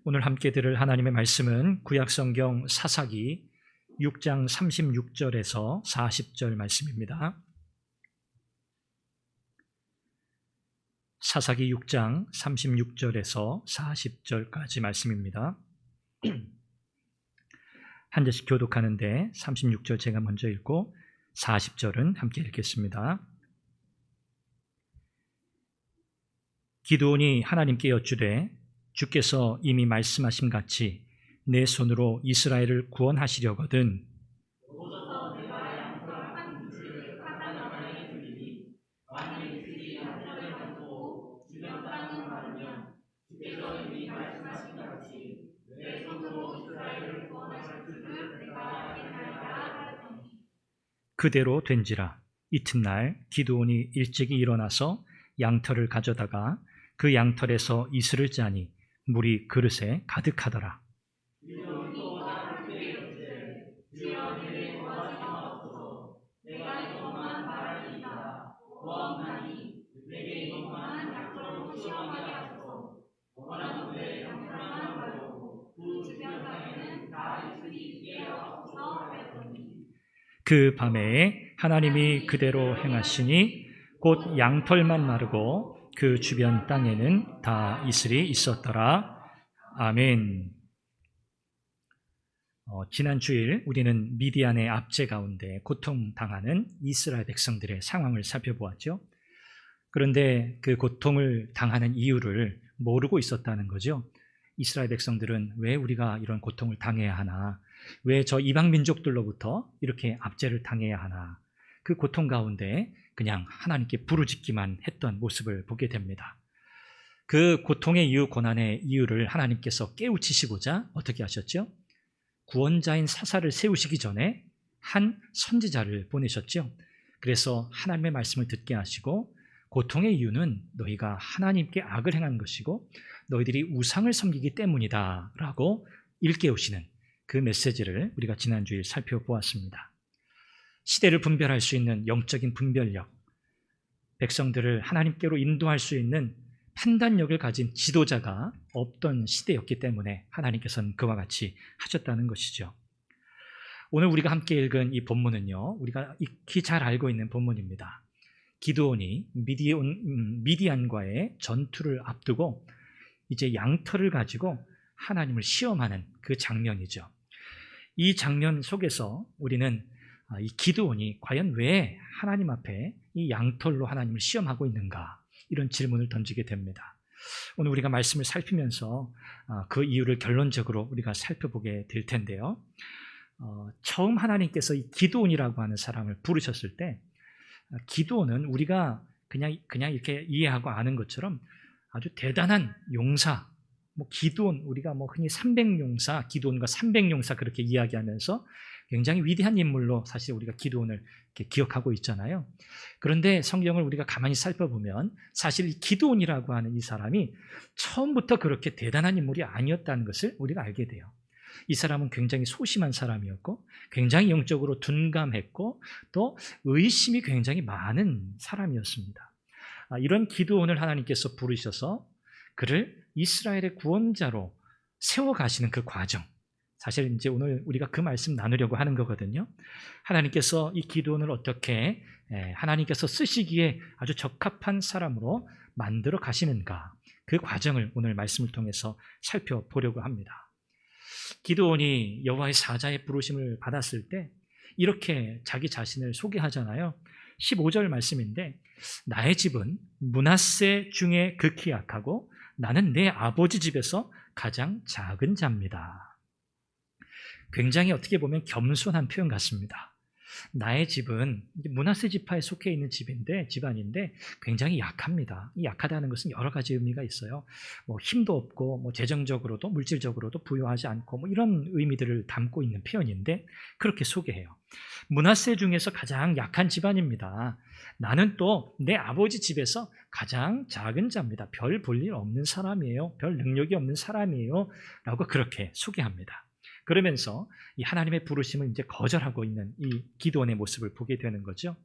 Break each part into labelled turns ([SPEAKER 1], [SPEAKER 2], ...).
[SPEAKER 1] 오늘 함께 들을 하나님의 말씀은 구약성경 사사기 6장 36절에서 40절 말씀입니다. 사사기 6장 36절에서 40절까지 말씀입니다. 한 절씩 교독하는데 36절 제가 먼저 읽고 40절은 함께 읽겠습니다. 기드온이 하나님께 여쭈되 주께서 이미 말씀하신 같이 내 손으로 이스라엘을 구원하시려거든 그대로 된지라. 이튿날 기드온이 일찍이 일어나서 양털을 가져다가 그 양털에서 이슬을 짜니 물이 그릇에 가득하더라. 그 밤에 하나님이 그대로 행하시니 곧 양털만 마르고 그 주변 땅에는 다 이슬이 있었더라. 아멘. 지난 주일 우리는 미디안의 압제 가운데 고통당하는 이스라엘 백성들의 상황을 살펴보았죠. 그런데 그 고통을 당하는 이유를 모르고 있었다는 거죠. 이스라엘 백성들은 왜 우리가 이런 고통을 당해야 하나? 왜 저 이방 민족들로부터 이렇게 압제를 당해야 하나? 그 고통 가운데 그냥 하나님께 부르짖기만 했던 모습을 보게 됩니다. 그 고통의 이유, 고난의 이유를 하나님께서 깨우치시고자 어떻게 하셨죠? 구원자인 사사를 세우시기 전에 한 선지자를 보내셨죠. 그래서 하나님의 말씀을 듣게 하시고 고통의 이유는 너희가 하나님께 악을 행한 것이고 너희들이 우상을 섬기기 때문이다 라고 일깨우시는 그 메시지를 우리가 지난주에 살펴보았습니다. 시대를 분별할 수 있는 영적인 분별력, 백성들을 하나님께로 인도할 수 있는 판단력을 가진 지도자가 없던 시대였기 때문에 하나님께서는 그와 같이 하셨다는 것이죠. 오늘 우리가 함께 읽은 이 본문은요, 우리가 익히 잘 알고 있는 본문입니다. 기드온이 미디안과의 전투를 앞두고 이제 양털을 가지고 하나님을 시험하는 그 장면이죠. 이 장면 속에서 우리는 이 기드온이 과연 왜 하나님 앞에 이 양털로 하나님을 시험하고 있는가, 이런 질문을 던지게 됩니다. 오늘 우리가 말씀을 살피면서 그 이유를 결론적으로 우리가 살펴보게 될 텐데요. 처음 하나님께서 이 기드온이라고 하는 사람을 부르셨을 때 기드온은 우리가 그냥 이렇게 이해하고 아는 것처럼 아주 대단한 용사, 기드온, 우리가 흔히 300용사, 기드온과 300용사 그렇게 이야기하면서 굉장히 위대한 인물로 사실 우리가 기드온을 이렇게 기억하고 있잖아요. 그런데 성경을 우리가 가만히 살펴보면 사실 이 기드온이라고 하는 이 사람이 처음부터 그렇게 대단한 인물이 아니었다는 것을 우리가 알게 돼요. 이 사람은 굉장히 소심한 사람이었고 굉장히 영적으로 둔감했고 또 의심이 굉장히 많은 사람이었습니다. 이런 기드온을 하나님께서 부르셔서 그를 이스라엘의 구원자로 세워가시는 그 과정, 사실 이제 오늘 우리가 그 말씀 나누려고 하는 거거든요. 하나님께서 이 기드온을 어떻게 하나님께서 쓰시기에 아주 적합한 사람으로 만들어 가시는가, 그 과정을 오늘 말씀을 통해서 살펴보려고 합니다. 기드온이 여호와의 사자의 부르심을 받았을 때 이렇게 자기 자신을 소개하잖아요. 15절 말씀인데 나의 집은 므낫세 중에 극히 약하고 나는 내 아버지 집에서 가장 작은 자입니다. 굉장히 어떻게 보면 겸손한 표현 같습니다. 나의 집은 므낫세 지파에 속해 있는 집안인데 굉장히 약합니다. 이 약하다는 것은 여러 가지 의미가 있어요. 힘도 없고 재정적으로도 물질적으로도 부유하지 않고 이런 의미들을 담고 있는 표현인데 그렇게 소개해요. 므낫세 중에서 가장 약한 집안입니다. 나는 또 내 아버지 집에서 가장 작은 자입니다. 별 볼 일 없는 사람이에요. 별 능력이 없는 사람이에요. 라고 그렇게 소개합니다. 그러면서 이 하나님의 부르심을 이제 거절하고 있는 이 기드온의 모습을 보게 되는 거죠.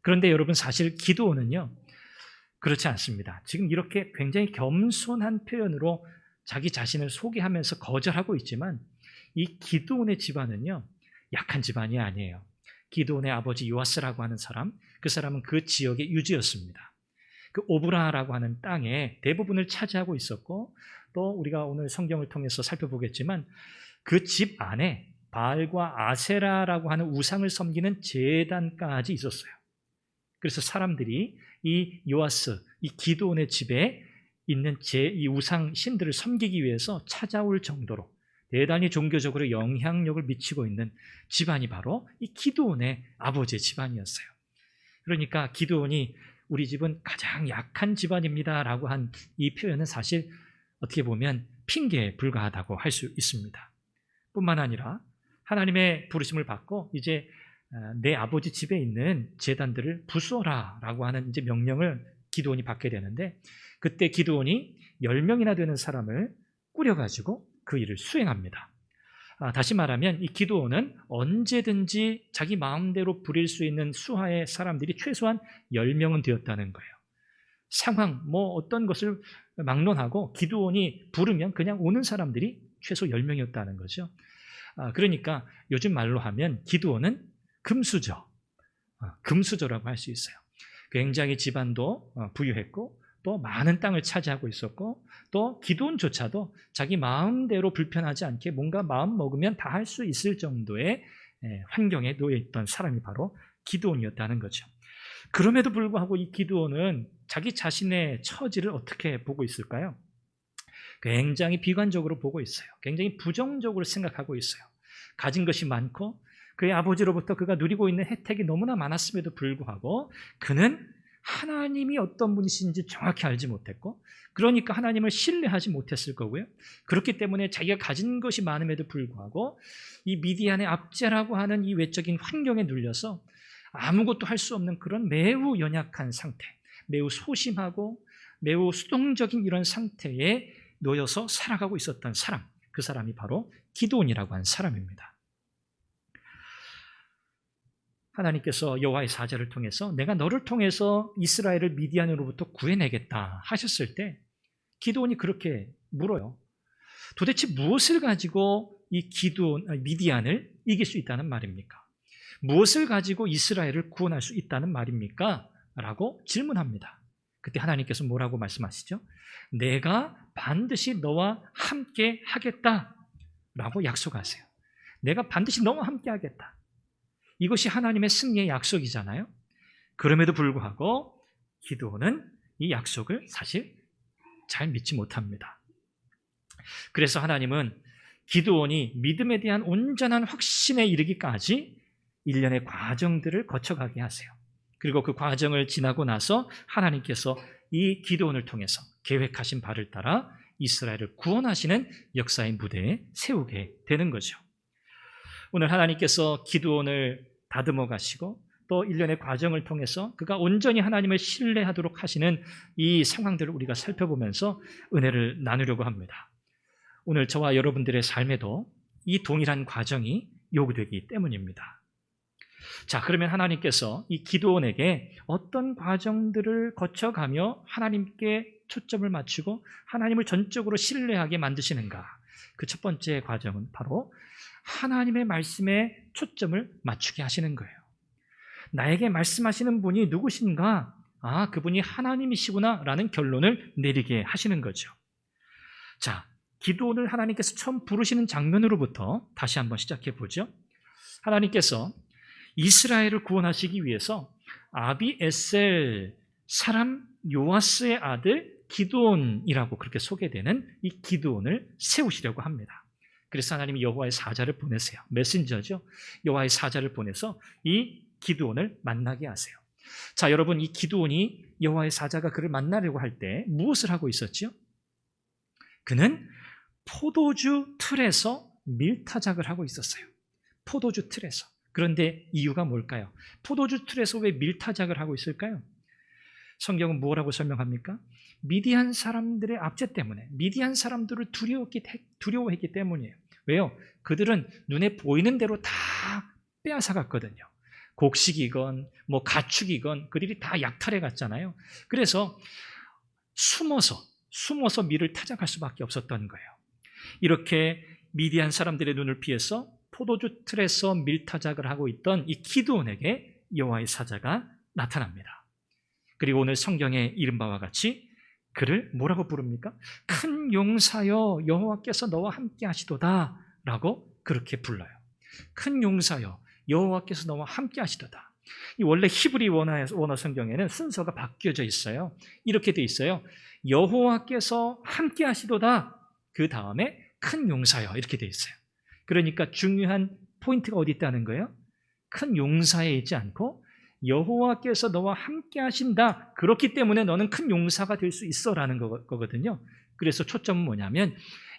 [SPEAKER 1] 그런데 여러분, 사실 기드온은요 그렇지 않습니다. 지금 이렇게 굉장히 겸손한 표현으로 자기 자신을 소개하면서 거절하고 있지만 이 기드온의 집안은요, 약한 집안이 아니에요. 기드온의 아버지 요아스라고 하는 사람, 그 사람은 그 지역의 유지였습니다. 그 오브라라고 하는 땅의 대부분을 차지하고 있었고, 또 우리가 오늘 성경을 통해서 살펴보겠지만 그 집 안에 바알과 아세라라고 하는 우상을 섬기는 제단까지 있었어요. 그래서 사람들이 이 요아스, 이 기드온의 집에 있는 이 우상 신들을 섬기기 위해서 찾아올 정도로 대단히 종교적으로 영향력을 미치고 있는 집안이 바로 이 기드온의 아버지의 집안이었어요. 그러니까 기드온이 우리 집은 가장 약한 집안입니다 라고 한 이 표현은 사실 어떻게 보면 핑계에 불과하다고 할 수 있습니다. 뿐만 아니라 하나님의 부르심을 받고 이제 내 아버지 집에 있는 제단들을 부수어라 라고 하는 이제 명령을 기드온이 받게 되는데, 그때 기드온이 10명이나 되는 사람을 꾸려가지고 그 일을 수행합니다. 다시 말하면 이 기드온은 언제든지 자기 마음대로 부릴 수 있는 수하의 사람들이 최소한 10명은 되었다는 거예요. 상황, 어떤 것을 막론하고 기드온이 부르면 그냥 오는 사람들이 최소 10명이었다는 거죠. 그러니까 요즘 말로 하면 기드온은 금수저, 금수저라고 할 수 있어요. 굉장히 집안도 부유했고 또 많은 땅을 차지하고 있었고, 또 기드온조차도 자기 마음대로 불편하지 않게 뭔가 마음 먹으면 다 할 수 있을 정도의 환경에 놓여 있던 사람이 바로 기드온이었다는 거죠. 그럼에도 불구하고 이 기드온은 자기 자신의 처지를 어떻게 보고 있을까요? 굉장히 비관적으로 보고 있어요. 굉장히 부정적으로 생각하고 있어요. 가진 것이 많고 그의 아버지로부터 그가 누리고 있는 혜택이 너무나 많았음에도 불구하고 그는 하나님이 어떤 분이신지 정확히 알지 못했고, 그러니까 하나님을 신뢰하지 못했을 거고요. 그렇기 때문에 자기가 가진 것이 많음에도 불구하고 이 미디안의 압제라고 하는 이 외적인 환경에 눌려서 아무것도 할 수 없는 그런 매우 연약한 상태, 매우 소심하고 매우 수동적인 이런 상태에 놓여서 살아가고 있었던 사람, 그 사람이 바로 기드온이라고 한 사람입니다. 하나님께서 여호와의 사자를 통해서 내가 너를 통해서 이스라엘을 미디안으로부터 구해내겠다 하셨을 때 기드온이 그렇게 물어요. 도대체 무엇을 가지고 이 미디안을 이길 수 있다는 말입니까? 무엇을 가지고 이스라엘을 구원할 수 있다는 말입니까? 라고 질문합니다. 그때 하나님께서 뭐라고 말씀하시죠? 내가 반드시 너와 함께 하겠다 라고 약속하세요. 내가 반드시 너와 함께 하겠다. 이것이 하나님의 승리의 약속이잖아요. 그럼에도 불구하고 기드온은 이 약속을 사실 잘 믿지 못합니다. 그래서 하나님은 기드온이 믿음에 대한 온전한 확신에 이르기까지 일련의 과정들을 거쳐가게 하세요. 그리고 그 과정을 지나고 나서 하나님께서 이 기드온을 통해서 계획하신 바를 따라 이스라엘을 구원하시는 역사의 무대에 세우게 되는 거죠. 오늘 하나님께서 기드온을 다듬어 가시고 또 일련의 과정을 통해서 그가 온전히 하나님을 신뢰하도록 하시는 이 상황들을 우리가 살펴보면서 은혜를 나누려고 합니다. 오늘 저와 여러분들의 삶에도 이 동일한 과정이 요구되기 때문입니다. 자, 그러면 하나님께서 이 기드온에게 어떤 과정들을 거쳐가며 하나님께 초점을 맞추고 하나님을 전적으로 신뢰하게 만드시는가? 그 첫 번째 과정은 바로 하나님의 말씀에 초점을 맞추게 하시는 거예요. 나에게 말씀하시는 분이 누구신가? 그분이 하나님이시구나 라는 결론을 내리게 하시는 거죠. 자, 기드온을 하나님께서 처음 부르시는 장면으로부터 다시 한번 시작해 보죠. 하나님께서 이스라엘을 구원하시기 위해서 아비에셀 사람 요아스의 아들 기드온이라고 그렇게 소개되는 이 기드온을 세우시려고 합니다. 그래서 하나님이 여호와의 사자를 보내세요. 메신저죠. 여호와의 사자를 보내서 이 기드온을 만나게 하세요. 자, 여러분, 이 기드온이 여호와의 사자가 그를 만나려고 할 때 무엇을 하고 있었죠? 그는 포도주 틀에서 밀타작을 하고 있었어요. 포도주 틀에서. 그런데 이유가 뭘까요? 포도주 틀에서 왜 밀타작을 하고 있을까요? 성경은 뭐라고 설명합니까? 미디안 사람들의 압제 때문에, 미디안 사람들을 두려워했기 때문이에요. 왜요? 그들은 눈에 보이는 대로 다 빼앗아갔거든요. 곡식이건 가축이건 그들이 다 약탈해 갔잖아요. 그래서 숨어서 숨어서 밀을 타작할 수밖에 없었던 거예요. 이렇게 미디안 사람들의 눈을 피해서 포도주 틀에서 밀타작을 하고 있던 이 기드온에게 여호와의 사자가 나타납니다. 그리고 오늘 성경에 이른 바와 같이 그를 뭐라고 부릅니까? 큰 용사여 여호와께서 너와 함께 하시도다 라고 그렇게 불러요. 큰 용사여 여호와께서 너와 함께 하시도다. 이 원래 히브리 원어 성경에는 순서가 바뀌어져 있어요. 이렇게 돼 있어요. 여호와께서 함께 하시도다. 그 다음에 큰 용사여 이렇게 돼 있어요. 그러니까 중요한 포인트가 어디 있다는 거예요? 큰 용사에 있지 않고 여호와께서 너와 함께 하신다. 그렇기 때문에 너는 큰 용사가 될 수 있어라는 거거든요. 그래서 초점은 뭐냐면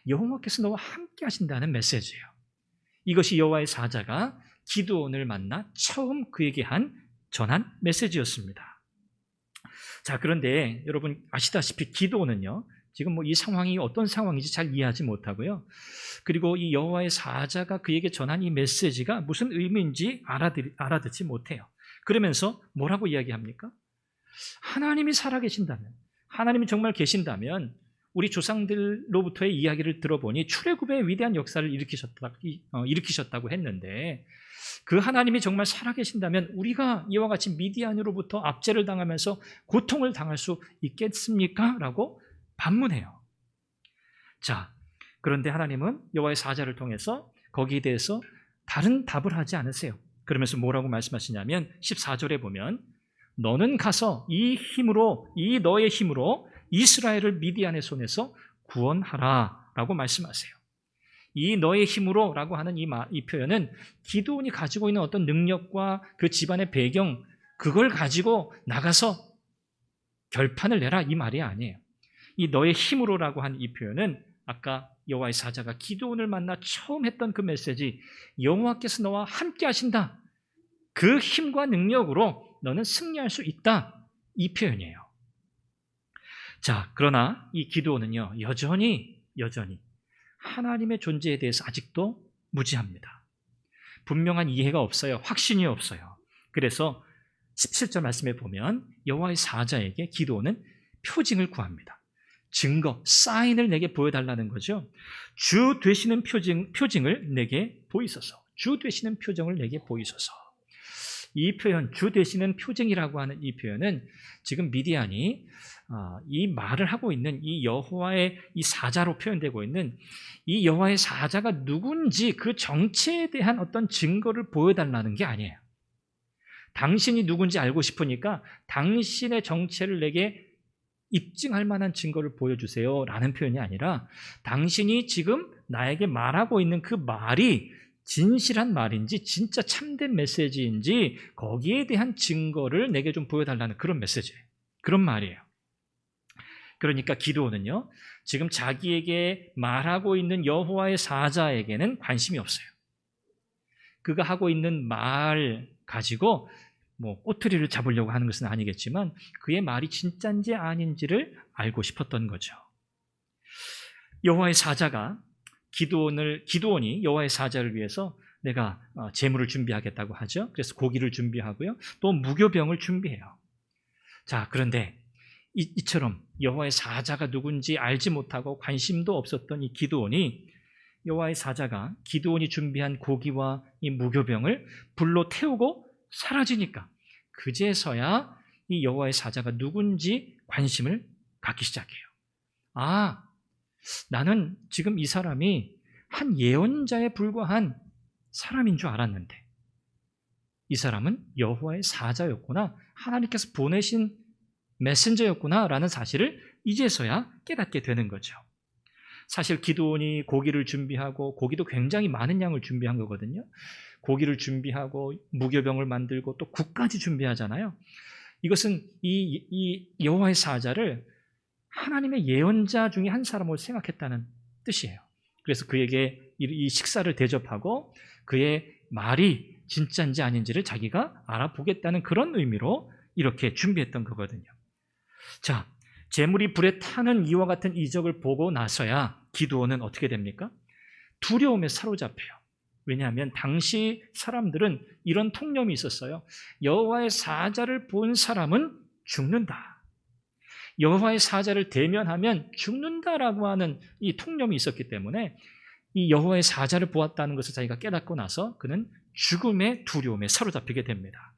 [SPEAKER 1] 여호와께서 너와 함께 하신다는 메시지예요. 이것이 여호와의 사자가 기드온을 만나 처음 그에게 전한 메시지였습니다. 자, 그런데 여러분 아시다시피 기드온은요, 지금 이 상황이 어떤 상황인지 잘 이해하지 못하고요. 그리고 이 여호와의 사자가 그에게 전한 이 메시지가 무슨 의미인지 알아듣지 못해요. 그러면서 뭐라고 이야기합니까? 하나님이 살아계신다면, 하나님이 정말 계신다면 우리 조상들로부터의 이야기를 들어보니 출애굽의 위대한 역사를 일으키셨다고 했는데 그 하나님이 정말 살아계신다면 우리가 이와 같이 미디안으로부터 압제를 당하면서 고통을 당할 수 있겠습니까? 라고 반문해요. 자, 그런데 하나님은 여호와의 사자를 통해서 거기에 대해서 다른 답을 하지 않으세요. 그러면서 뭐라고 말씀하시냐면 14절에 보면 너는 가서 이 너의 힘으로 이스라엘을 미디안의 손에서 구원하라 라고 말씀하세요. 이 너의 힘으로 라고 하는 이 표현은 기드온이 가지고 있는 어떤 능력과 그 집안의 배경, 그걸 가지고 나가서 결판을 내라 이 말이 아니에요. 이 너의 힘으로라고 한 이 표현은 아까 여호와의 사자가 기드온을 만나 처음 했던 그 메시지, 여호와께서 너와 함께 하신다. 그 힘과 능력으로 너는 승리할 수 있다. 이 표현이에요. 자, 그러나 이 기드온은요, 여전히 하나님의 존재에 대해서 아직도 무지합니다. 분명한 이해가 없어요. 확신이 없어요. 그래서 17절 말씀에 보면 여호와의 사자에게 기드온은 표징을 구합니다. 증거, 사인을 내게 보여달라는 거죠. 주 되시는 표징을 내게 보이소서. 주 되시는 표정을 내게 보이소서. 이 표현, 주 되시는 표징이라고 하는 이 표현은 지금 미디안이 이 말을 하고 있는 이 여호와의 이 사자로 표현되고 있는 이 여호와의 사자가 누군지 그 정체에 대한 어떤 증거를 보여달라는 게 아니에요. 당신이 누군지 알고 싶으니까 당신의 정체를 내게 입증할 만한 증거를 보여주세요 라는 표현이 아니라 당신이 지금 나에게 말하고 있는 그 말이 진실한 말인지 진짜 참된 메시지인지 거기에 대한 증거를 내게 좀 보여달라는 그런 메시지예요. 그런 말이에요. 그러니까 기드온은요, 지금 자기에게 말하고 있는 여호와의 사자에게는 관심이 없어요. 그가 하고 있는 말 가지고 꼬투리를 잡으려고 하는 것은 아니겠지만 그의 말이 진짜인지 아닌지를 알고 싶었던 거죠. 여호와의 사자가 기드온이 여호와의 사자를 위해서 내가 제물을 준비하겠다고 하죠. 그래서 고기를 준비하고요. 또 무교병을 준비해요. 자, 그런데 이처럼 여호와의 사자가 누군지 알지 못하고 관심도 없었던 이 기드온이 여호와의 사자가 기드온이 준비한 고기와 이 무교병을 불로 태우고 사라지니까 그제서야 이 여호와의 사자가 누군지 관심을 갖기 시작해요. 아, 나는 지금 이 사람이 한 예언자에 불과한 사람인 줄 알았는데 이 사람은 여호와의 사자였구나, 하나님께서 보내신 메신저였구나 라는 사실을 이제서야 깨닫게 되는 거죠. 사실 기드온이 고기를 준비하고, 고기도 굉장히 많은 양을 준비한 거거든요. 고기를 준비하고 무교병을 만들고 또 국까지 준비하잖아요. 이것은 이 여호와의 사자를 하나님의 예언자 중에 한 사람으로 생각했다는 뜻이에요. 그래서 그에게 이 식사를 대접하고 그의 말이 진짜인지 아닌지를 자기가 알아보겠다는 그런 의미로 이렇게 준비했던 거거든요. 자, 재물이 불에 타는 이와 같은 이적을 보고 나서야 기드온은 어떻게 됩니까? 두려움에 사로잡혀요. 왜냐하면 당시 사람들은 이런 통념이 있었어요. 여호와의 사자를 본 사람은 죽는다. 여호와의 사자를 대면하면 죽는다라고 하는 이 통념이 있었기 때문에 이 여호와의 사자를 보았다는 것을 자기가 깨닫고 나서 그는 죽음의 두려움에 사로잡히게 됩니다.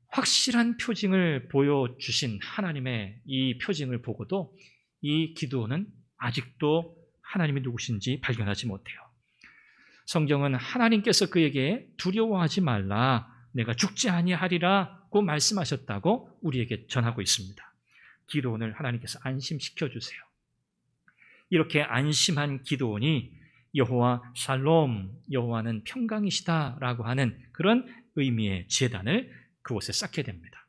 [SPEAKER 1] 확실한 표징을 보여주신 하나님의 이 표징을 보고도 이 기드온은 아직도 하나님이 누구신지 발견하지 못해요. 성경은 하나님께서 그에게 두려워하지 말라, 내가 죽지 아니하리라고 말씀하셨다고 우리에게 전하고 있습니다. 기드온을 하나님께서 안심시켜 주세요. 이렇게 안심한 기드온이 여호와 샬롬, 여호와는 평강이시다라고 하는 그런 의미의 제단을 그곳에 쌓게 됩니다.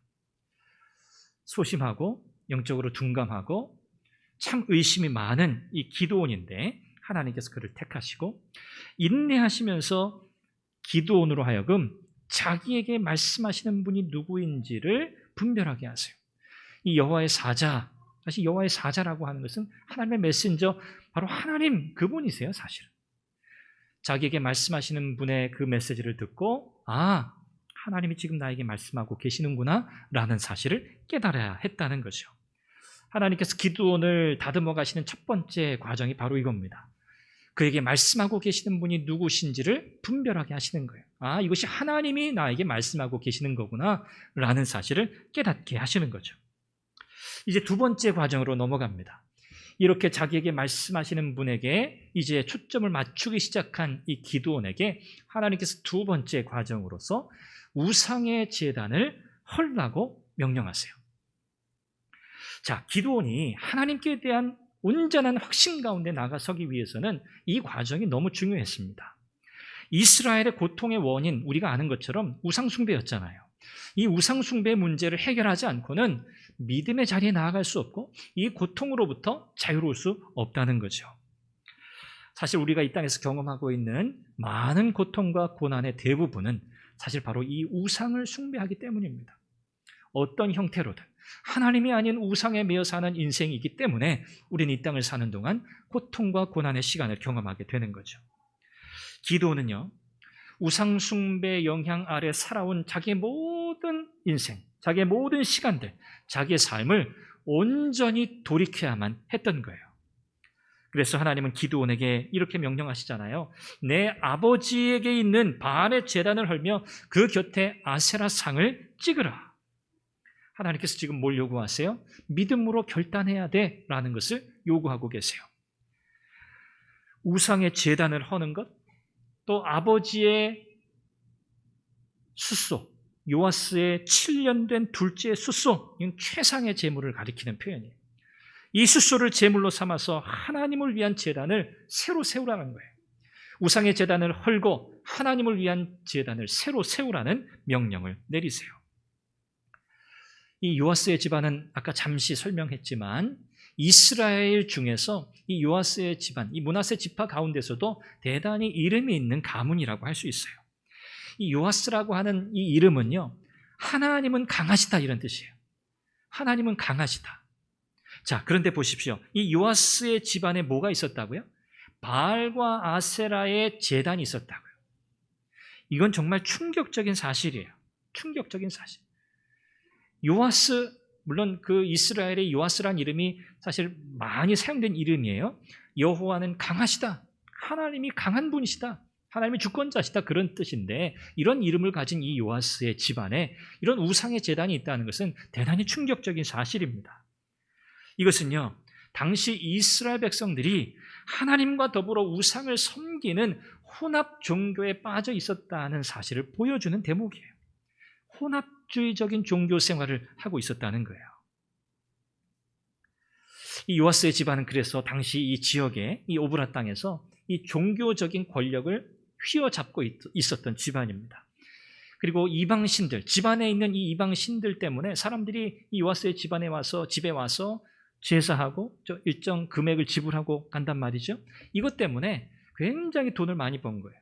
[SPEAKER 1] 소심하고 영적으로 둔감하고 참 의심이 많은 이 기드온인데 하나님께서 그를 택하시고 인내하시면서 기드온으로 하여금 자기에게 말씀하시는 분이 누구인지를 분별하게 하세요. 이 여호와의 사자, 사실 여호와의 사자라고 하는 것은 하나님의 메신저, 바로 하나님 그분이세요. 사실은 자기에게 말씀하시는 분의 그 메시지를 듣고 하나님이 지금 나에게 말씀하고 계시는구나 라는 사실을 깨달아야 했다는 거죠. 하나님께서 기드온을 다듬어 가시는 첫 번째 과정이 바로 이겁니다. 그에게 말씀하고 계시는 분이 누구신지를 분별하게 하시는 거예요. 이것이 하나님이 나에게 말씀하고 계시는 거구나 라는 사실을 깨닫게 하시는 거죠. 이제 두 번째 과정으로 넘어갑니다. 이렇게 자기에게 말씀하시는 분에게 이제 초점을 맞추기 시작한 이 기드온에게 하나님께서 두 번째 과정으로서 우상의 제단을 헐라고 명령하세요. 자, 기드온이 하나님께 대한 온전한 확신 가운데 나가서기 위해서는 이 과정이 너무 중요했습니다. 이스라엘의 고통의 원인, 우리가 아는 것처럼 우상숭배였잖아요. 이 우상숭배의 문제를 해결하지 않고는 믿음의 자리에 나아갈 수 없고 이 고통으로부터 자유로울 수 없다는 거죠. 사실 우리가 이 땅에서 경험하고 있는 많은 고통과 고난의 대부분은 사실 바로 이 우상을 숭배하기 때문입니다. 어떤 형태로든 하나님이 아닌 우상에 매여 사는 인생이기 때문에 우리는 이 땅을 사는 동안 고통과 고난의 시간을 경험하게 되는 거죠. 기드온은요, 우상 숭배 영향 아래 살아온 자기의 모든 인생, 자기의 모든 시간들, 자기의 삶을 온전히 돌이켜야만 했던 거예요. 그래서 하나님은 기드온에게 이렇게 명령하시잖아요. 내 아버지에게 있는 바알의 제단을 헐며 그 곁에 아세라 상을 찍으라. 하나님께서 지금 뭘 요구하세요? 믿음으로 결단해야 돼라는 것을 요구하고 계세요. 우상의 제단을 허는 것, 또 아버지의 숫소, 요아스의 7년 된 둘째 숫소, 이건 최상의 제물을 가리키는 표현이에요. 이 숫소를 제물로 삼아서 하나님을 위한 제단을 새로 세우라는 거예요. 우상의 제단을 헐고 하나님을 위한 제단을 새로 세우라는 명령을 내리세요. 이 요아스의 집안은 아까 잠시 설명했지만 이스라엘 중에서 이 요아스의 집안, 이 므낫세 지파 가운데서도 대단히 이름이 있는 가문이라고 할 수 있어요. 이 요아스라고 하는 이 이름은요, 하나님은 강하시다 이런 뜻이에요. 하나님은 강하시다. 자, 그런데 보십시오. 이 요아스의 집안에 뭐가 있었다고요? 바알과 아세라의 제단이 있었다고요. 이건 정말 충격적인 사실이에요. 충격적인 사실. 요아스, 물론 그 이스라엘의 요아스란 이름이 사실 많이 사용된 이름이에요. 여호와는 강하시다. 하나님이 강한 분이시다. 하나님이 주권자시다. 그런 뜻인데 이런 이름을 가진 이 요아스의 집안에 이런 우상의 제단이 있다는 것은 대단히 충격적인 사실입니다. 이것은요, 당시 이스라엘 백성들이 하나님과 더불어 우상을 섬기는 혼합 종교에 빠져 있었다는 사실을 보여주는 대목이에요. 혼합주의적인 종교 생활을 하고 있었다는 거예요. 이 요아스의 집안은 그래서 당시 이 지역의 이 오브라 땅에서 이 종교적인 권력을 휘어잡고 있었던 집안입니다. 그리고 이방신들, 집안에 있는 이 이방신들 때문에 사람들이 이 요아스의 집에 와서 제사하고 일정 금액을 지불하고 간단 말이죠. 이것 때문에 굉장히 돈을 많이 번 거예요.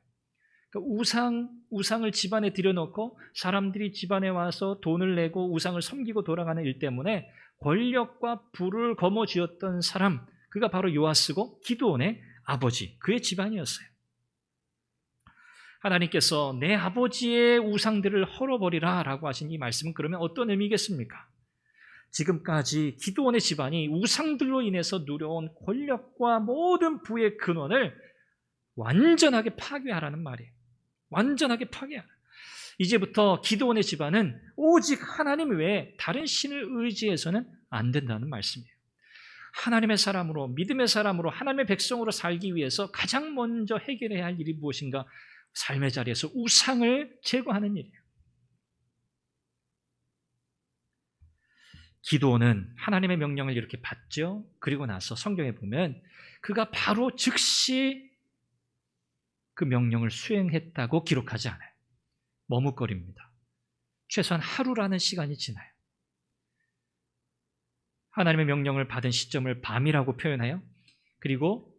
[SPEAKER 1] 그러니까 우상을 집안에 들여놓고 사람들이 집안에 와서 돈을 내고 우상을 섬기고 돌아가는 일 때문에 권력과 부를 거머쥐었던 사람, 그가 바로 요아스고 기드온의 아버지, 그의 집안이었어요. 하나님께서 내 아버지의 우상들을 헐어버리라 라고 하신 이 말씀은 그러면 어떤 의미겠습니까? 지금까지 기드온의 집안이 우상들로 인해서 누려온 권력과 모든 부의 근원을 완전하게 파괴하라는 말이에요. 완전하게 파괴하라. 이제부터 기드온의 집안은 오직 하나님 외에 다른 신을 의지해서는 안 된다는 말씀이에요. 하나님의 사람으로, 믿음의 사람으로, 하나님의 백성으로 살기 위해서 가장 먼저 해결해야 할 일이 무엇인가? 삶의 자리에서 우상을 제거하는 일이에요. 기드온은 하나님의 명령을 이렇게 받죠. 그리고 나서 성경에 보면 그가 바로 즉시 그 명령을 수행했다고 기록하지 않아요. 머뭇거립니다. 최소한 하루라는 시간이 지나요. 하나님의 명령을 받은 시점을 밤이라고 표현해요. 그리고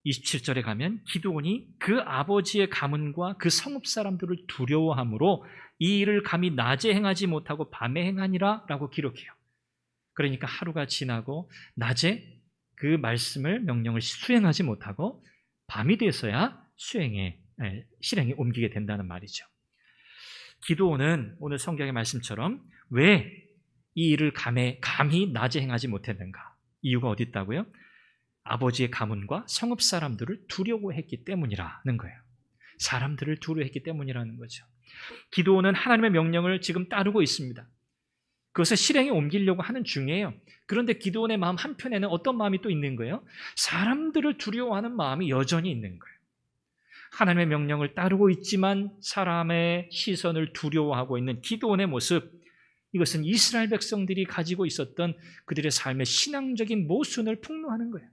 [SPEAKER 1] 27절에 가면 기드온이 그 아버지의 가문과 그 성읍 사람들을 두려워함으로 이 일을 감히 낮에 행하지 못하고 밤에 행하니라 라고 기록해요. 그러니까 하루가 지나고 낮에 그 말씀을 명령을 수행하지 못하고 밤이 돼서야 실행에 옮기게 된다는 말이죠. 기드온은 오늘 성경의 말씀처럼 왜 이 일을 감히 낮에 행하지 못했는가? 이유가 어디 있다고요? 아버지의 가문과 성읍 사람들을 두려워했기 때문이라는 거예요. 사람들을 두려워했기 때문이라는 거죠. 기드온은 하나님의 명령을 지금 따르고 있습니다. 그것을 실행에 옮기려고 하는 중이에요. 그런데 기드온의 마음 한편에는 어떤 마음이 또 있는 거예요? 사람들을 두려워하는 마음이 여전히 있는 거예요. 하나님의 명령을 따르고 있지만 사람의 시선을 두려워하고 있는 기드온의 모습, 이것은 이스라엘 백성들이 가지고 있었던 그들의 삶의 신앙적인 모순을 폭로하는 거예요.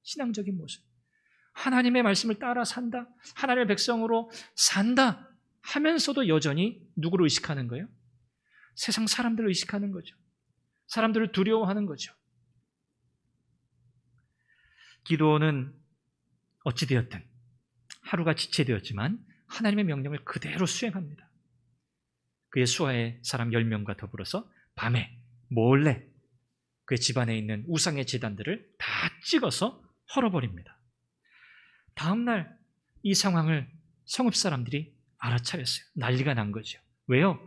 [SPEAKER 1] 신앙적인 모순. 하나님의 말씀을 따라 산다, 하나님의 백성으로 산다 하면서도 여전히 누구를 의식하는 거예요? 세상 사람들을 의식하는 거죠. 사람들을 두려워하는 거죠. 기드온은 어찌되었든 하루가 지체되었지만 하나님의 명령을 그대로 수행합니다. 그의 수하의 사람 10명과 더불어서 밤에 몰래 그의 집안에 있는 우상의 제단들을 다 찍어서 헐어버립니다. 다음날 이 상황을 성읍 사람들이 알아차렸어요. 난리가 난 거죠. 왜요?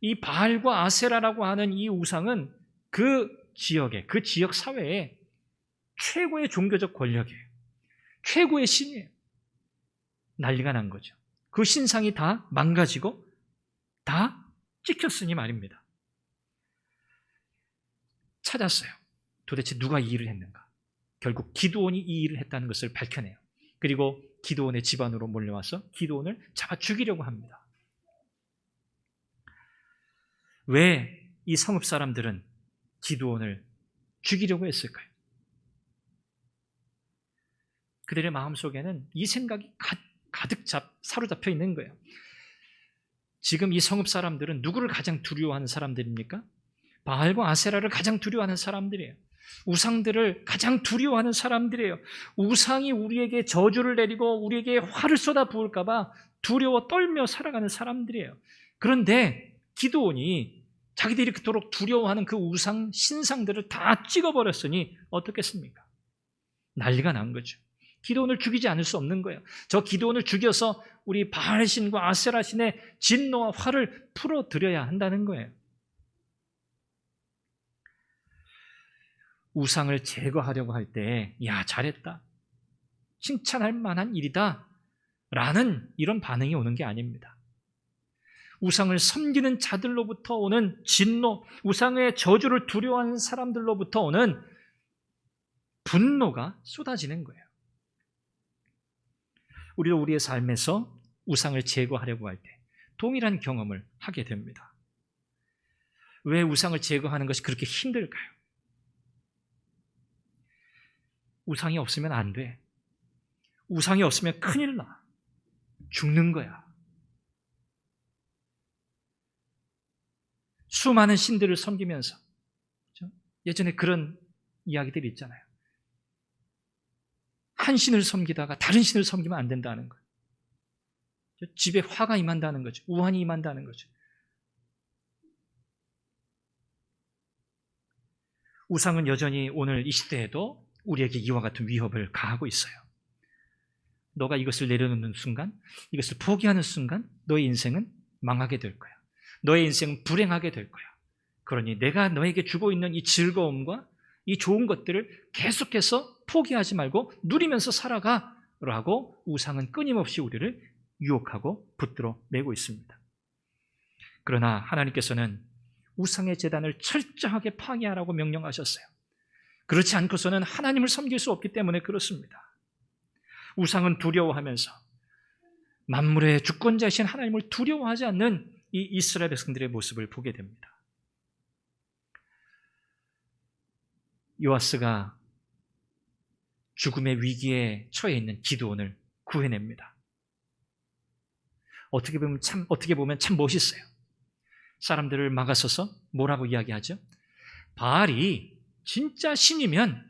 [SPEAKER 1] 이 바알과 아세라라고 하는 이 우상은 그 지역 사회의 최고의 종교적 권력이에요. 최고의 신이에요. 난리가 난 거죠. 그 신상이 다 망가지고 다 찍혔으니 말입니다. 찾았어요. 도대체 누가 이 일을 했는가? 결국 기드온이 이 일을 했다는 것을 밝혀내요. 그리고 기드온의 집안으로 몰려와서 기드온을 잡아 죽이려고 합니다. 왜 이 성읍 사람들은 기드온을 죽이려고 했을까요? 그들의 마음속에는 이 생각이 가득 사로잡혀 있는 거예요. 지금 이 성읍 사람들은 누구를 가장 두려워하는 사람들입니까? 바알과 아세라를 가장 두려워하는 사람들이에요. 우상들을 가장 두려워하는 사람들이에요. 우상이 우리에게 저주를 내리고 우리에게 화를 쏟아 부을까 봐 두려워 떨며 살아가는 사람들이에요. 그런데 기드온이 자기들이 그토록 두려워하는 그 우상 신상들을 다 찍어버렸으니 어떻겠습니까? 난리가 난 거죠. 기드온을 죽이지 않을 수 없는 거예요. 저 기드온을 죽여서 우리 바알신과 아세라신의 진노와 화를 풀어드려야 한다는 거예요. 우상을 제거하려고 할 때, 야, 잘했다, 칭찬할 만한 일이다 라는 이런 반응이 오는 게 아닙니다. 우상을 섬기는 자들로부터 오는 진노, 우상의 저주를 두려워하는 사람들로부터 오는 분노가 쏟아지는 거예요. 우리도 우리의 삶에서 우상을 제거하려고 할 때 동일한 경험을 하게 됩니다. 왜 우상을 제거하는 것이 그렇게 힘들까요? 우상이 없으면 안 돼. 우상이 없으면 큰일 나. 죽는 거야. 수많은 신들을 섬기면서, 그렇죠? 예전에 그런 이야기들이 있잖아요. 한 신을 섬기다가 다른 신을 섬기면 안 된다는 거예요. 집에 화가 임한다는 거죠. 우환이 임한다는 거죠. 우상은 여전히 오늘 이 시대에도 우리에게 이와 같은 위협을 가하고 있어요. 너가 이것을 내려놓는 순간, 이것을 포기하는 순간 너의 인생은 망하게 될 거야. 너의 인생은 불행하게 될 거야. 그러니 내가 너에게 주고 있는 이 즐거움과 이 좋은 것들을 계속해서 포기하지 말고 누리면서 살아가 라고 우상은 끊임없이 우리를 유혹하고 붙들어 매고 있습니다. 그러나 하나님께서는 우상의 제단을 철저하게 파괴하라고 명령하셨어요. 그렇지 않고서는 하나님을 섬길 수 없기 때문에 그렇습니다. 우상은 두려워하면서 만물의 주권자이신 하나님을 두려워하지 않는 이 이스라엘 백성들의 모습을 보게 됩니다. 요아스가 죽음의 위기에 처해 있는 기드온을 구해냅니다. 어떻게 보면 참 멋있어요. 사람들을 막아서서 뭐라고 이야기하죠? 바알이 진짜 신이면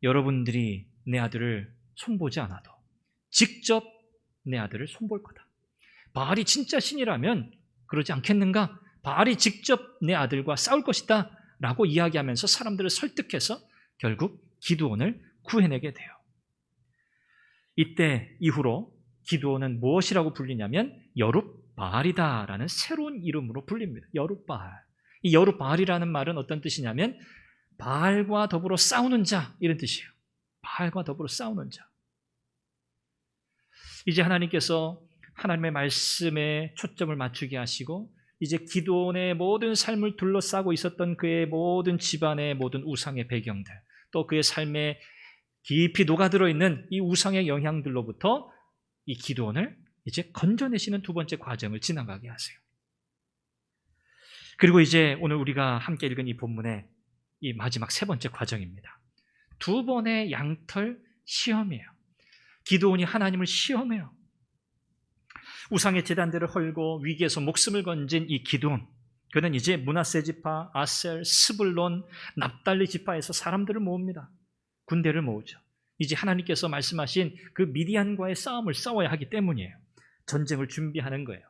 [SPEAKER 1] 여러분들이 내 아들을 손보지 않아도 직접 내 아들을 손볼 거다. 바알이 진짜 신이라면 그러지 않겠는가? 바알이 직접 내 아들과 싸울 것이다 라고 이야기하면서 사람들을 설득해서 결국 기드온을 구해내게 돼요. 이때 이후로 기드온은 무엇이라고 불리냐면 여룹바알이다라는 새로운 이름으로 불립니다. 여룹바알. 이 여룹바알이라는 말은 어떤 뜻이냐면 바알과 더불어 싸우는 자 이런 뜻이에요. 바알과 더불어 싸우는 자. 이제 하나님께서 하나님의 말씀에 초점을 맞추게 하시고 이제 기드온의 모든 삶을 둘러싸고 있었던 그의 모든 집안의 모든 우상의 배경들, 또 그의 삶에 깊이 녹아들어 있는 이 우상의 영향들로부터 이 기드온을 이제 건져내시는 두 번째 과정을 지나가게 하세요. 그리고 이제 오늘 우리가 함께 읽은 이 본문의 이 마지막 세 번째 과정입니다. 두 번의 양털 시험이에요. 기드온이 하나님을 시험해요. 우상의 제단들을 헐고 위기에서 목숨을 건진 이 기드온, 그는 이제 므낫세 지파, 아셀, 스불론, 납달리 지파에서 사람들을 모읍니다. 군대를 모으죠. 이제 하나님께서 말씀하신 그 미디안과의 싸움을 싸워야 하기 때문이에요. 전쟁을 준비하는 거예요.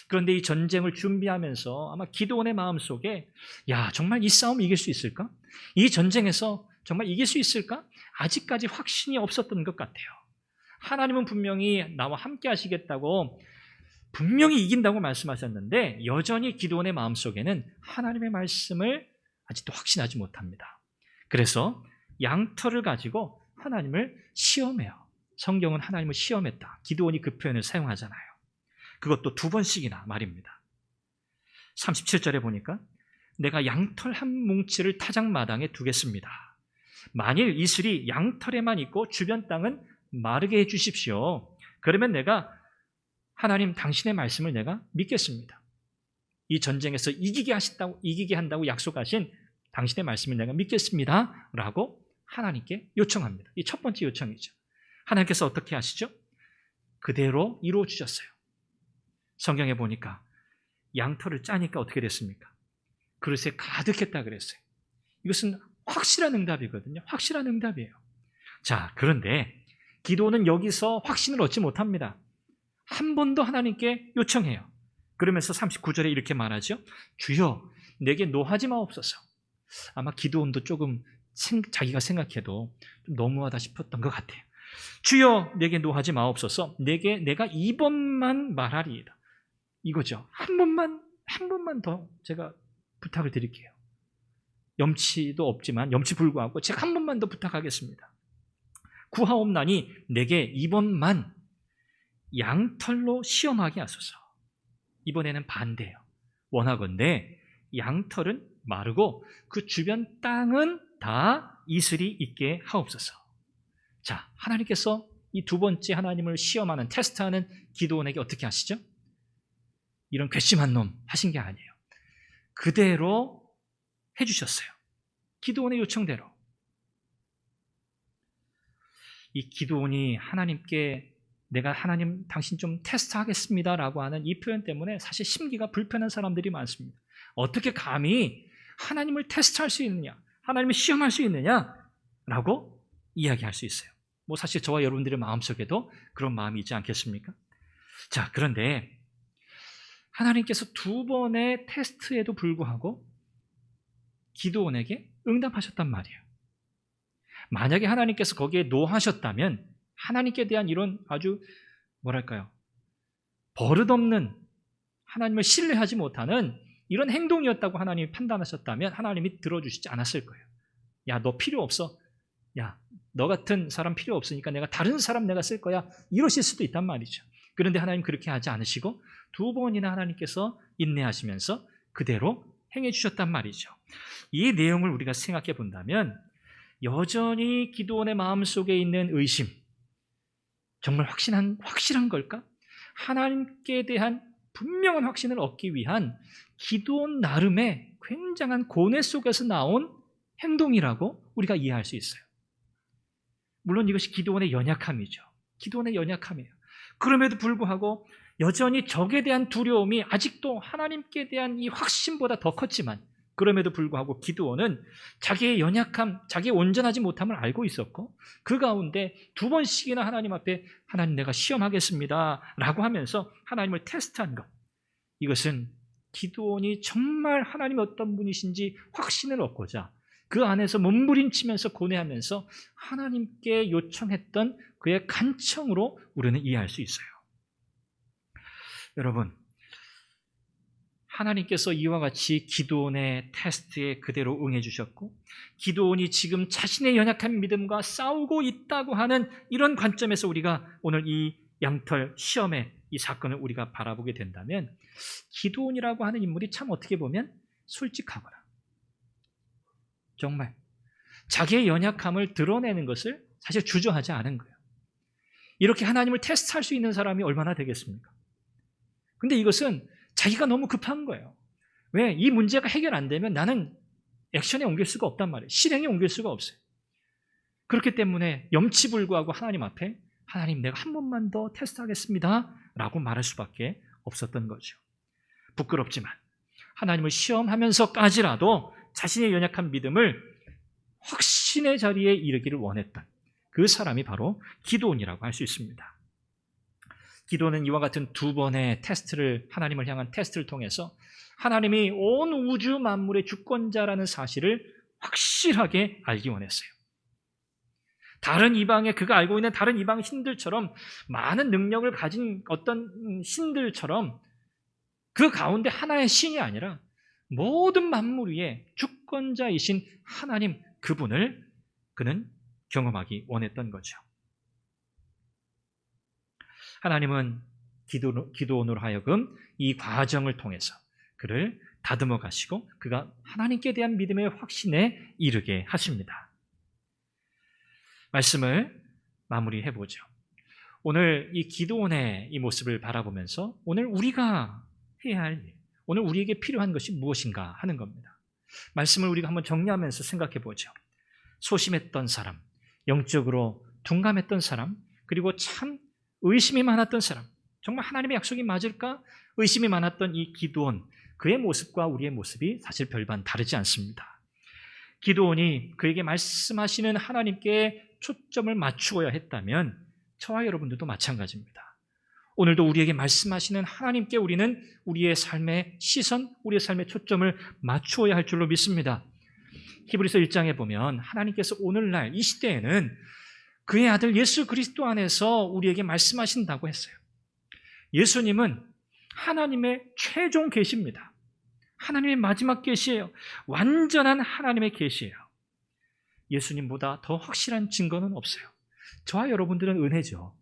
[SPEAKER 1] 그런데 이 전쟁을 준비하면서 아마 기드온의 마음속에 야, 정말 이 싸움 이길 수 있을까? 이 전쟁에서 정말 이길 수 있을까? 아직까지 확신이 없었던 것 같아요. 하나님은 분명히 나와 함께 하시겠다고 분명히 이긴다고 말씀하셨는데 여전히 기드온의 마음속에는 하나님의 말씀을 아직도 확신하지 못합니다. 그래서 양털을 가지고 하나님을 시험해요. 성경은 하나님을 시험했다. 기드온이 그 표현을 사용하잖아요. 그것도 두 번씩이나 말입니다. 37절에 보니까 내가 양털 한 뭉치를 타작마당에 두겠습니다. 만일 이슬이 양털에만 있고 주변 땅은 마르게 해주십시오. 그러면 내가 하나님 당신의 말씀을 내가 믿겠습니다. 이 전쟁에서 이기게 한다고 약속하신 당신의 말씀을 내가 믿겠습니다 라고 하나님께 요청합니다. 이 첫 번째 요청이죠. 하나님께서 어떻게 하시죠? 그대로 이루어 주셨어요. 성경에 보니까 양털을 짜니까 어떻게 됐습니까? 그릇에 가득했다 그랬어요. 이것은 확실한 응답이거든요. 확실한 응답이에요. 자, 그런데 기도는 여기서 확신을 얻지 못합니다. 한 번 더 하나님께 요청해요. 그러면서 39절에 이렇게 말하죠. 주여 내게 노하지 마옵소서. 아마 기도원도 조금 자기가 생각해도 좀 너무하다 싶었던 것 같아요. 주여 내게 노하지 마옵소서. 내가 이번만 말하리이다. 이거죠. 한 번만 더 제가 부탁을 드릴게요. 염치도 없지만 염치 불구하고 제가 한 번만 더 부탁하겠습니다. 구하옵나니 내게 이번만 양털로 시험하게 하소서. 이번에는 반대예요. 원하건대 양털은 마르고 그 주변 땅은 다 이슬이 있게 하옵소서. 자, 하나님께서 이 두 번째 하나님을 시험하는 테스트하는 기도원에게 어떻게 하시죠? 이런 괘씸한 놈 하신 게 아니에요. 그대로 해주셨어요. 기도원의 요청대로. 이 기도원이 하나님께 내가 하나님 당신 좀 테스트하겠습니다라고 하는 이 표현 때문에 사실 심기가 불편한 사람들이 많습니다. 어떻게 감히 하나님을 테스트할 수 있느냐, 하나님을 시험할 수 있느냐라고 이야기할 수 있어요. 뭐 사실 저와 여러분들의 마음속에도 그런 마음이 있지 않겠습니까? 자, 그런데 하나님께서 두 번의 테스트에도 불구하고 기도원에게 응답하셨단 말이에요. 만약에 하나님께서 거기에 노하셨다면 하나님께 대한 이런 아주 뭐랄까요, 버릇없는, 하나님을 신뢰하지 못하는 이런 행동이었다고 하나님이 판단하셨다면 하나님이 들어주시지 않았을 거예요. 야, 너 필요 없어. 야, 너 같은 사람 필요 없으니까 내가 다른 사람 내가 쓸 거야. 이러실 수도 있단 말이죠. 그런데 하나님 그렇게 하지 않으시고 두 번이나 하나님께서 인내하시면서 그대로 행해 주셨단 말이죠. 이 내용을 우리가 생각해 본다면 여전히 기드온의 마음속에 있는 의심, 정말 확실한 걸까? 하나님께 대한 분명한 확신을 얻기 위한 기드온 나름의 굉장한 고뇌 속에서 나온 행동이라고 우리가 이해할 수 있어요. 물론 이것이 기드온의 연약함이죠. 기드온의 연약함이에요. 그럼에도 불구하고 여전히 적에 대한 두려움이 아직도 하나님께 대한 이 확신보다 더 컸지만 그럼에도 불구하고 기드온은 자기의 연약함, 자기의 온전하지 못함을 알고 있었고 그 가운데 두 번씩이나 하나님 앞에 하나님 내가 시험하겠습니다 라고 하면서 하나님을 테스트한 것, 이것은 기드온이 정말 하나님이 어떤 분이신지 확신을 얻고자 그 안에서 몸부림치면서 고뇌하면서 하나님께 요청했던 그의 간청으로 우리는 이해할 수 있어요. 여러분, 하나님께서 이와 같이 기드온의 테스트에 그대로 응해 주셨고 기드온이 지금 자신의 연약한 믿음과 싸우고 있다고 하는 이런 관점에서 우리가 오늘 이 양털 시험의 이 사건을 우리가 바라보게 된다면 기드온이라고 하는 인물이 참 어떻게 보면 솔직하거나 정말 자기의 연약함을 드러내는 것을 사실 주저하지 않은 거예요. 이렇게 하나님을 테스트할 수 있는 사람이 얼마나 되겠습니까? 근데 이것은 자기가 너무 급한 거예요. 왜? 이 문제가 해결 안 되면 나는 액션에 옮길 수가 없단 말이에요. 실행에 옮길 수가 없어요. 그렇기 때문에 염치불구하고 하나님 앞에 하나님 내가 한 번만 더 테스트하겠습니다 라고 말할 수밖에 없었던 거죠. 부끄럽지만 하나님을 시험하면서까지라도 자신의 연약한 믿음을 확신의 자리에 이르기를 원했던 그 사람이 바로 기드온이라고 할 수 있습니다. 기드온은 이와 같은 두 번의 테스트를, 하나님을 향한 테스트를 통해서 하나님이 온 우주 만물의 주권자라는 사실을 확실하게 알기 원했어요. 다른 이방의 그가 알고 있는 다른 이방 신들처럼 많은 능력을 가진 어떤 신들처럼 그 가운데 하나의 신이 아니라 모든 만물 위에 주권자이신 하나님 그분을 그는 경험하기 원했던 거죠. 하나님은 기드온으로 하여금 이 과정을 통해서 그를 다듬어 가시고 그가 하나님께 대한 믿음의 확신에 이르게 하십니다. 말씀을 마무리해 보죠. 오늘 이 기드온의 이 모습을 바라보면서 오늘 우리가 해야 할 일, 오늘 우리에게 필요한 것이 무엇인가 하는 겁니다. 말씀을 우리가 한번 정리하면서 생각해 보죠. 소심했던 사람, 영적으로 둔감했던 사람, 그리고 참 의심이 많았던 사람, 정말 하나님의 약속이 맞을까? 의심이 많았던 이 기드온, 그의 모습과 우리의 모습이 사실 별반 다르지 않습니다. 기드온이 그에게 말씀하시는 하나님께 초점을 맞추어야 했다면 저와 여러분들도 마찬가지입니다. 오늘도 우리에게 말씀하시는 하나님께 우리는 우리의 삶의 시선, 우리의 삶의 초점을 맞추어야 할 줄로 믿습니다. 히브리서 1장에 보면 하나님께서 오늘날 이 시대에는 그의 아들 예수 그리스도 안에서 우리에게 말씀하신다고 했어요. 예수님은 하나님의 최종 계시입니다. 하나님의 마지막 계시예요. 완전한 하나님의 계시예요. 예수님보다 더 확실한 증거는 없어요. 저와 여러분들은 은혜죠.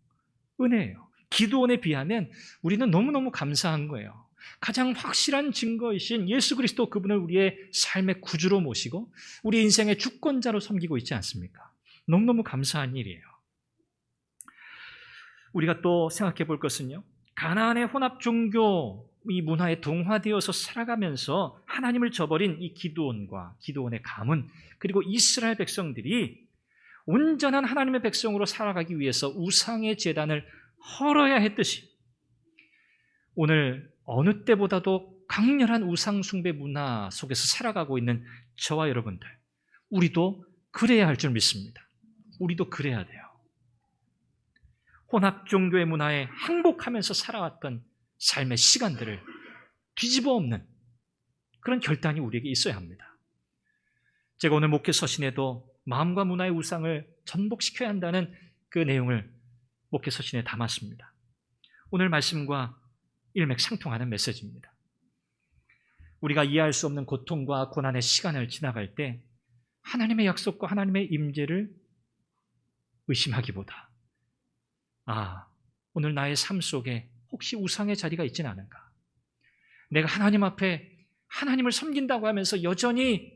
[SPEAKER 1] 은혜예요. 기드온에 비하면 우리는 너무너무 감사한 거예요. 가장 확실한 증거이신 예수 그리스도 그분을 우리의 삶의 구주로 모시고 우리 인생의 주권자로 섬기고 있지 않습니까? 너무너무 감사한 일이에요. 우리가 또 생각해 볼 것은요, 가나안의 혼합 종교 이 문화에 동화되어서 살아가면서 하나님을 저버린 이 기드온과 기드온의 가문, 그리고 이스라엘 백성들이 온전한 하나님의 백성으로 살아가기 위해서 우상의 제단을 헐어야 했듯이 오늘 어느 때보다도 강렬한 우상 숭배 문화 속에서 살아가고 있는 저와 여러분들, 우리도 그래야 할 줄 믿습니다. 우리도 그래야 돼요. 혼합 종교의 문화에 항복하면서 살아왔던 삶의 시간들을 뒤집어 엎는 그런 결단이 우리에게 있어야 합니다. 제가 오늘 목회 서신에도 마음과 문화의 우상을 전복시켜야 한다는 그 내용을 목회 서신에 담았습니다. 오늘 말씀과 일맥상통하는 메시지입니다. 우리가 이해할 수 없는 고통과 고난의 시간을 지나갈 때 하나님의 약속과 하나님의 임재를 의심하기보다 오늘 나의 삶 속에 혹시 우상의 자리가 있지는 않은가? 내가 하나님 앞에 하나님을 섬긴다고 하면서 여전히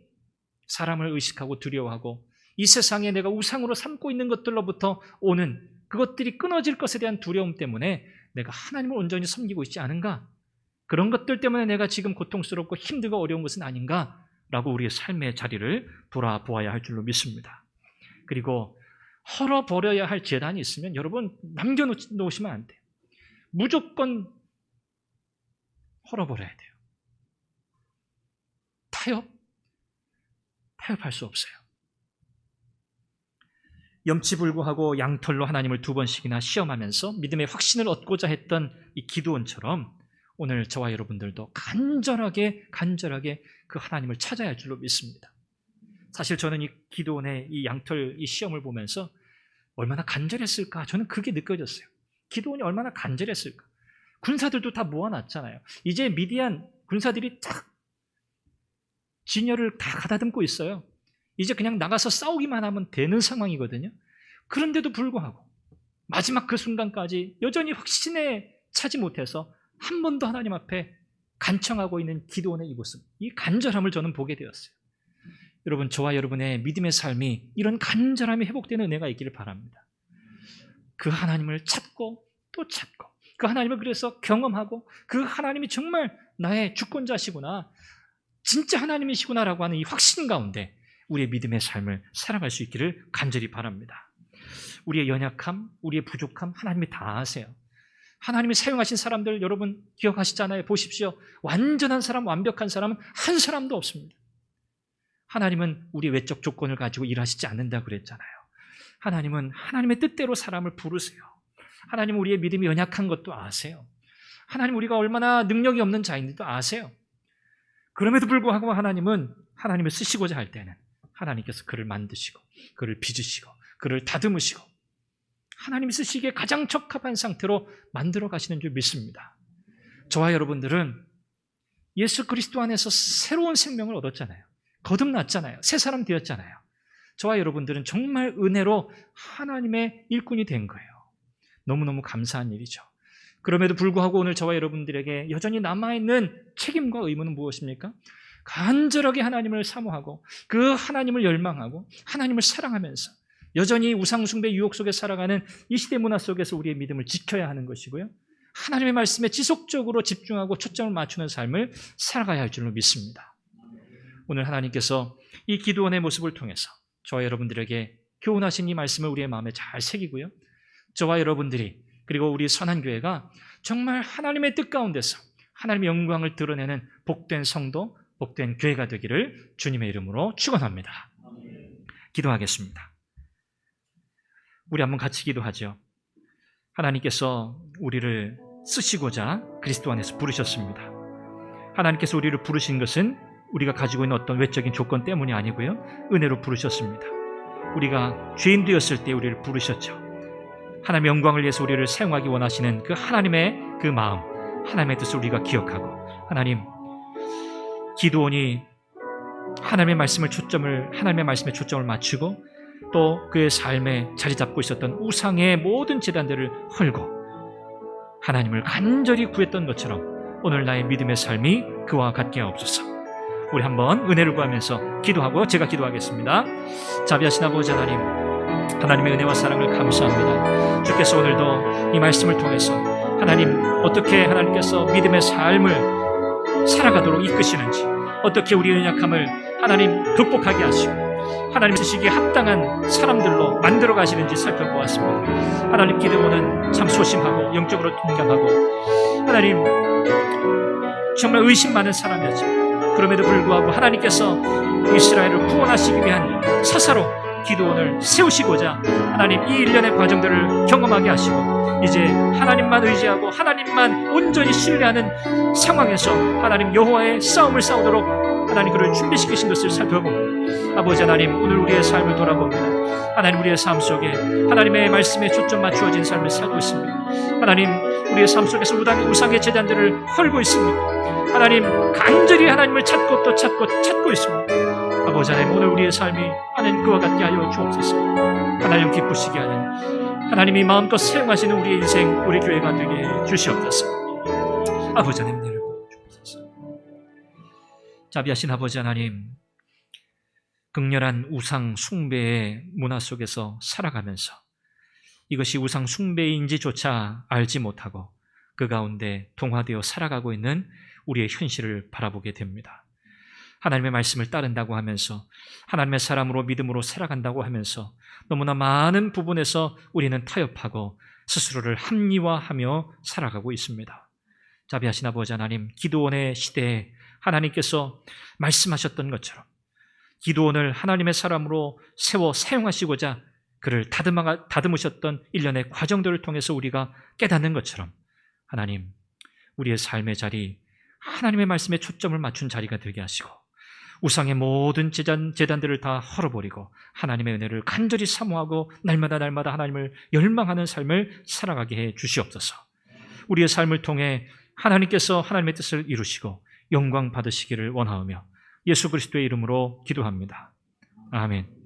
[SPEAKER 1] 사람을 의식하고 두려워하고 이 세상에 내가 우상으로 삼고 있는 것들로부터 오는 그것들이 끊어질 것에 대한 두려움 때문에 내가 하나님을 온전히 섬기고 있지 않은가? 그런 것들 때문에 내가 지금 고통스럽고 힘들고 어려운 것은 아닌가? 라고 우리의 삶의 자리를 돌아보아야 할 줄로 믿습니다. 그리고 헐어버려야 할 재단이 있으면 여러분 남겨놓으시면 안 돼요. 무조건 헐어버려야 돼요. 타협할 수 없어요. 염치불구하고 양털로 하나님을 2번씩이나 시험하면서 믿음의 확신을 얻고자 했던 이 기드온처럼 오늘 저와 여러분들도 간절하게 그 하나님을 찾아야 할 줄로 믿습니다. 사실 저는 이 기드온의 이 양털 이 시험을 보면서 얼마나 간절했을까 저는 그게 느껴졌어요. 기드온이 얼마나 간절했을까. 군사들도 다 모아놨잖아요. 이제 미디안 군사들이 딱 진열을 다 가다듬고 있어요. 이제 그냥 나가서 싸우기만 하면 되는 상황이거든요. 그런데도 불구하고 마지막 그 순간까지 여전히 확신에 차지 못해서 한 번 더 하나님 앞에 간청하고 있는 기드온의 이 모습, 이 간절함을 저는 보게 되었어요. 여러분, 저와 여러분의 믿음의 삶이 이런 간절함이 회복되는 은혜가 있기를 바랍니다. 그 하나님을 찾고 또 찾고 그 하나님을 그래서 경험하고 그 하나님이 정말 나의 주권자시구나, 진짜 하나님이시구나라고 하는 이 확신 가운데 우리의 믿음의 삶을 살아갈 수 있기를 간절히 바랍니다. 우리의 연약함, 우리의 부족함 하나님이 다 아세요. 하나님이 사용하신 사람들 여러분 기억하시잖아요. 보십시오. 완전한 사람, 완벽한 사람은 한 사람도 없습니다. 하나님은 우리의 외적 조건을 가지고 일하시지 않는다고 그랬잖아요. 하나님은 하나님의 뜻대로 사람을 부르세요. 하나님은 우리의 믿음이 연약한 것도 아세요. 하나님 우리가 얼마나 능력이 없는 자인지도 아세요. 그럼에도 불구하고 하나님은 하나님을 쓰시고자 할 때는 하나님께서 그를 만드시고 그를 빚으시고 그를 다듬으시고 하나님이 쓰시기에 가장 적합한 상태로 만들어 가시는 줄 믿습니다. 저와 여러분들은 예수 그리스도 안에서 새로운 생명을 얻었잖아요. 거듭났잖아요. 새 사람 되었잖아요. 저와 여러분들은 정말 은혜로 하나님의 일꾼이 된 거예요. 너무너무 감사한 일이죠. 그럼에도 불구하고 오늘 저와 여러분들에게 여전히 남아있는 책임과 의무는 무엇입니까? 간절하게 하나님을 사모하고 그 하나님을 열망하고 하나님을 사랑하면서 여전히 우상숭배 유혹 속에 살아가는 이 시대 문화 속에서 우리의 믿음을 지켜야 하는 것이고요. 하나님의 말씀에 지속적으로 집중하고 초점을 맞추는 삶을 살아가야 할 줄로 믿습니다. 오늘 하나님께서 이 기드온의 모습을 통해서 저와 여러분들에게 교훈하신 이 말씀을 우리의 마음에 잘 새기고요. 저와 여러분들이 그리고 우리 선한교회가 정말 하나님의 뜻 가운데서 하나님의 영광을 드러내는 복된 성도, 복된 교회가 되기를 주님의 이름으로 축원합니다. 기도하겠습니다. 우리 한번 같이 기도하죠. 하나님께서 우리를 쓰시고자 그리스도 안에서 부르셨습니다. 하나님께서 우리를 부르신 것은 우리가 가지고 있는 어떤 외적인 조건 때문이 아니고요, 은혜로 부르셨습니다. 우리가 죄인 되었을 때 우리를 부르셨죠. 하나님의 영광을 위해서 우리를 사용하기 원하시는 그 하나님의 그 마음, 하나님의 뜻을 우리가 기억하고, 하나님, 기드온이 하나님의 말씀에 초점을 맞추고 또 그의 삶에 자리 잡고 있었던 우상의 모든 제단들을 헐고 하나님을 간절히 구했던 것처럼 오늘 나의 믿음의 삶이 그와 같게 하옵소서. 우리 한번 은혜를 구하면서 기도하고 제가 기도하겠습니다. 자비하신 아버지 하나님, 하나님의 은혜와 사랑을 감사합니다. 주께서 오늘도 이 말씀을 통해서 하나님 어떻게 하나님께서 믿음의 삶을 살아가도록 이끄시는지, 어떻게 우리의 연약함을 하나님 극복하게 하시고 하나님 쓰시기에 합당한 사람들로 만들어 가시는지 살펴보았습니다. 하나님, 기드온은 참 소심하고 영적으로 통감하고 하나님 정말 의심 많은 사람이었지만 그럼에도 불구하고 하나님께서 이스라엘을 구원하시기 위한 사사로 기드온을 세우시고자 하나님 이 일련의 과정들을 경험하게 하시고 이제 하나님만 의지하고 하나님만 온전히 신뢰하는 상황에서 하나님 여호와의 싸움을 싸우도록 하나님 그를 준비시키신 것을 살펴보고 아버지 하나님, 오늘 우리의 삶을 돌아봅니다. 하나님, 우리의 삶 속에 하나님의 말씀에 초점 맞추어진 삶을 살고 있습니다. 하나님, 우리의 삶 속에서 우상의 제단들을 헐고 있습니다. 하나님, 간절히 하나님을 찾고 또 찾고 있습니다. 아버지 하나님, 오늘 우리의 삶이 하나님 그와 같게 하여 주옵소서. 하나님 기쁘시게 하는 하나님이 마음껏 사용하시는 우리의 인생, 우리 교회가 되게 주시옵소서. 아버지 하나님, 내를 주옵소서. 자비하신 아버지 하나님, 극렬한 우상 숭배의 문화 속에서 살아가면서 이것이 우상 숭배인지조차 알지 못하고 그 가운데 동화되어 살아가고 있는 우리의 현실을 바라보게 됩니다. 하나님의 말씀을 따른다고 하면서 하나님의 사람으로 믿음으로 살아간다고 하면서 너무나 많은 부분에서 우리는 타협하고 스스로를 합리화하며 살아가고 있습니다. 자비하신 아버지 하나님, 기드온의 시대에 하나님께서 말씀하셨던 것처럼 기드온을 하나님의 사람으로 세워 사용하시고자 그를 다듬으셨던 일련의 과정들을 통해서 우리가 깨닫는 것처럼 하나님, 우리의 삶의 자리, 하나님의 말씀에 초점을 맞춘 자리가 되게 하시고 우상의 모든 제단들을 다 헐어버리고 하나님의 은혜를 간절히 사모하고 날마다 하나님을 열망하는 삶을 살아가게 해 주시옵소서. 우리의 삶을 통해 하나님께서 하나님의 뜻을 이루시고 영광 받으시기를 원하오며 예수 그리스도의 이름으로 기도합니다. 아멘.